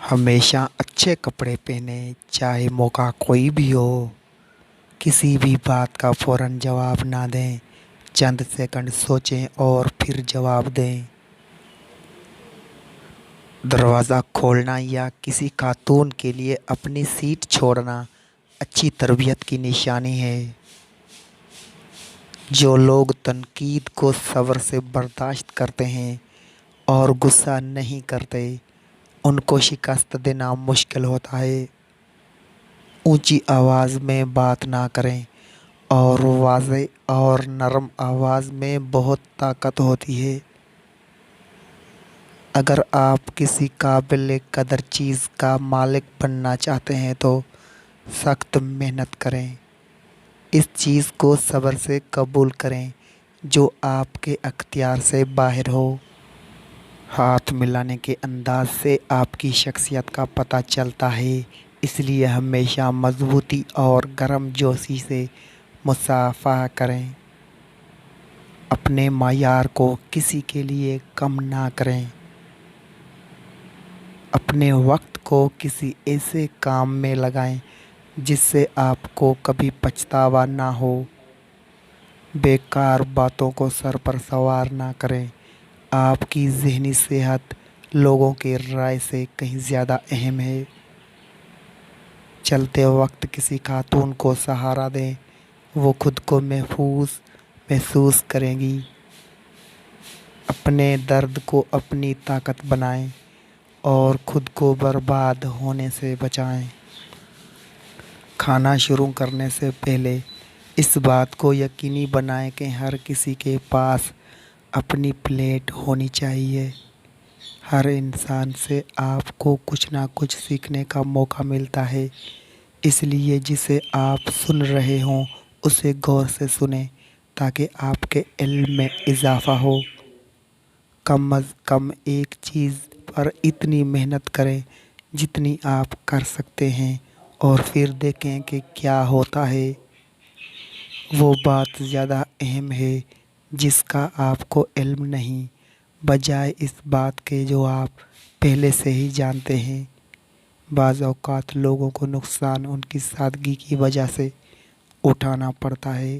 हमेशा अच्छे कपड़े पहने, चाहे मौका कोई भी हो। किसी भी बात का फौरन जवाब ना दें। चंद सेकंड सोचें और फिर जवाब दें। दरवाज़ा खोलना या किसी खातून के लिए अपनी सीट छोड़ना अच्छी तरबियत की निशानी है। जो लोग तनकीद को सब्र से बर्दाश्त करते हैं और गुस्सा नहीं करते, उनको शिकस्त देना मुश्किल होता है। ऊंची आवाज़ में बात ना करें और वाज़ेह और नरम आवाज़ में बहुत ताकत होती है। अगर आप किसी काबिल कदर चीज़ का मालिक बनना चाहते हैं तो सख्त मेहनत करें। इस चीज़ को सब्र से कबूल करें जो आपके अख्तियार से बाहर हो। हाथ मिलाने के अंदाज से आपकी शख्सियत का पता चलता है, इसलिए हमेशा मज़बूती और गर्मजोशी से मुसाफ़हा करें। अपने मायार को किसी के लिए कम ना करें। अपने वक्त को किसी ऐसे काम में लगाएं जिससे आपको कभी पछतावा ना हो। बेकार बातों को सर पर सवार ना करें। आपकी ज़हनी सेहत लोगों की राय से कहीं ज़्यादा अहम है। चलते वक्त किसी खातून को सहारा दें, वो खुद को महसूस करेंगी। अपने दर्द को अपनी ताकत बनाएं और खुद को बर्बाद होने से बचाएं। खाना शुरू करने से पहले इस बात को यकीनी बनाएं कि हर किसी के पास अपनी प्लेट होनी चाहिए। हर इंसान से आपको कुछ ना कुछ सीखने का मौका मिलता है, इसलिए जिसे आप सुन रहे हों उसे गौर से सुनें ताकि आपके इल्म में इजाफ़ा हो। कम अज़ कम एक चीज़ पर इतनी मेहनत करें जितनी आप कर सकते हैं और फिर देखें कि क्या होता है। वो बात ज़्यादा अहम है जिसका आपको इल्म नहीं, बजाय इस बात के जो आप पहले से ही जानते हैं। बाज़ औक़ात लोगों को नुकसान उनकी सादगी की वजह से उठाना पड़ता है।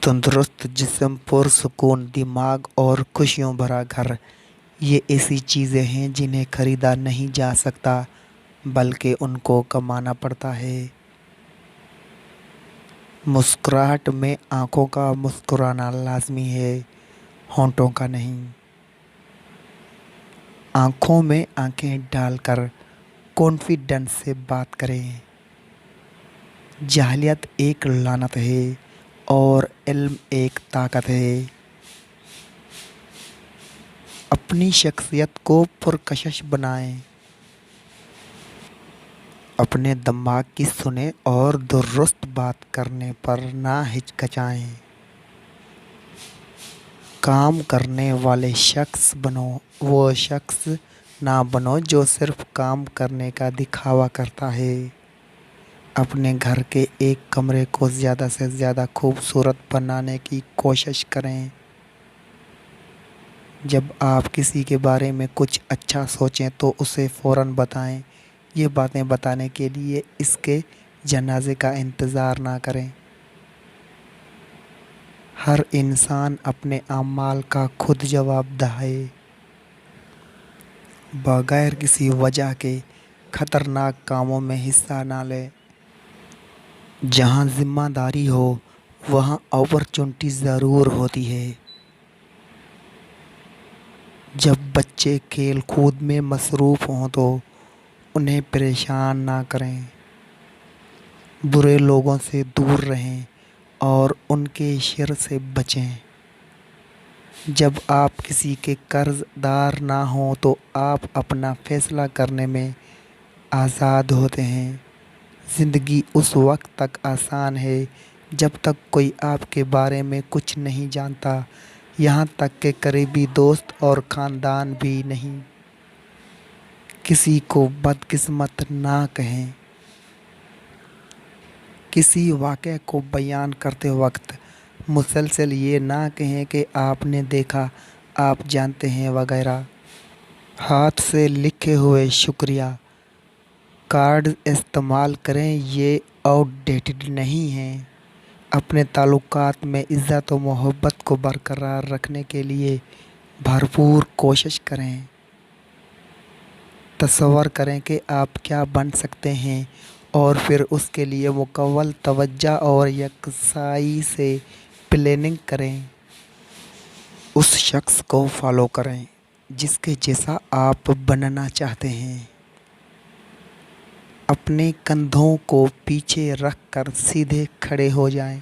तंदुरुस्त जिस्म, पुरसुकून दिमाग और खुशियों भरा घर, ये ऐसी चीज़ें हैं जिन्हें ख़रीदा नहीं जा सकता, बल्कि उनको कमाना पड़ता है। मुस्कुराहट में आँखों का मुस्कुराना लाज़मी है, होंठों का नहीं। आँखों में आँखें डालकर कॉन्फिडेंस से बात करें। जाहिलियत एक लानत है और इल्म एक ताकत है। अपनी शख्सियत को पुरकशिश बनाएं। अपने दिमाग की सुने और दुरुस्त बात करने पर ना हिचकिचाएं। काम करने वाले शख्स बनो, वो शख्स ना बनो जो सिर्फ काम करने का दिखावा करता है। अपने घर के एक कमरे को ज़्यादा से ज़्यादा खूबसूरत बनाने की कोशिश करें। जब आप किसी के बारे में कुछ अच्छा सोचें तो उसे फ़ौरन बताएं। ये बातें बताने के लिए इसके जनाजे का इंतज़ार ना करें। हर इंसान अपने अमाल का खुद जवाबदेह है। बगैर किसी वजह के ख़तरनाक कामों में हिस्सा ना लें। जहाँ ज़िम्मेदारी हो वहाँ अपॉर्चुनिटी ज़रूर होती है। जब बच्चे खेल कूद में मसरूफ़ हों तो उन्हें परेशान ना करें। बुरे लोगों से दूर रहें और उनके शर से बचें। जब आप किसी के कर्ज़दार ना हों तो आप अपना फ़ैसला करने में आज़ाद होते हैं। ज़िंदगी उस वक्त तक आसान है जब तक कोई आपके बारे में कुछ नहीं जानता, यहाँ तक कि करीबी दोस्त और ख़ानदान भी नहीं। किसी को बदकिस्मत ना कहें। किसी वाक़े को बयान करते वक्त मुसलसल ये ना कहें कि आपने देखा, आप जानते हैं वगैरह। हाथ से लिखे हुए शुक्रिया कार्ड इस्तेमाल करें, ये आउटडेटेड नहीं हैं। अपने ताल्लुकात में इज़्ज़त और मोहब्बत को बरकरार रखने के लिए भरपूर कोशिश करें। तसव्वुर करें कि आप क्या बन सकते हैं और फिर उसके लिए मुकम्मल तवज्जो और यकसाई से प्लानिंग करें। उस शख्स को फॉलो करें जिसके जैसा आप बनना चाहते हैं। अपने कंधों को पीछे रख कर सीधे खड़े हो जाएं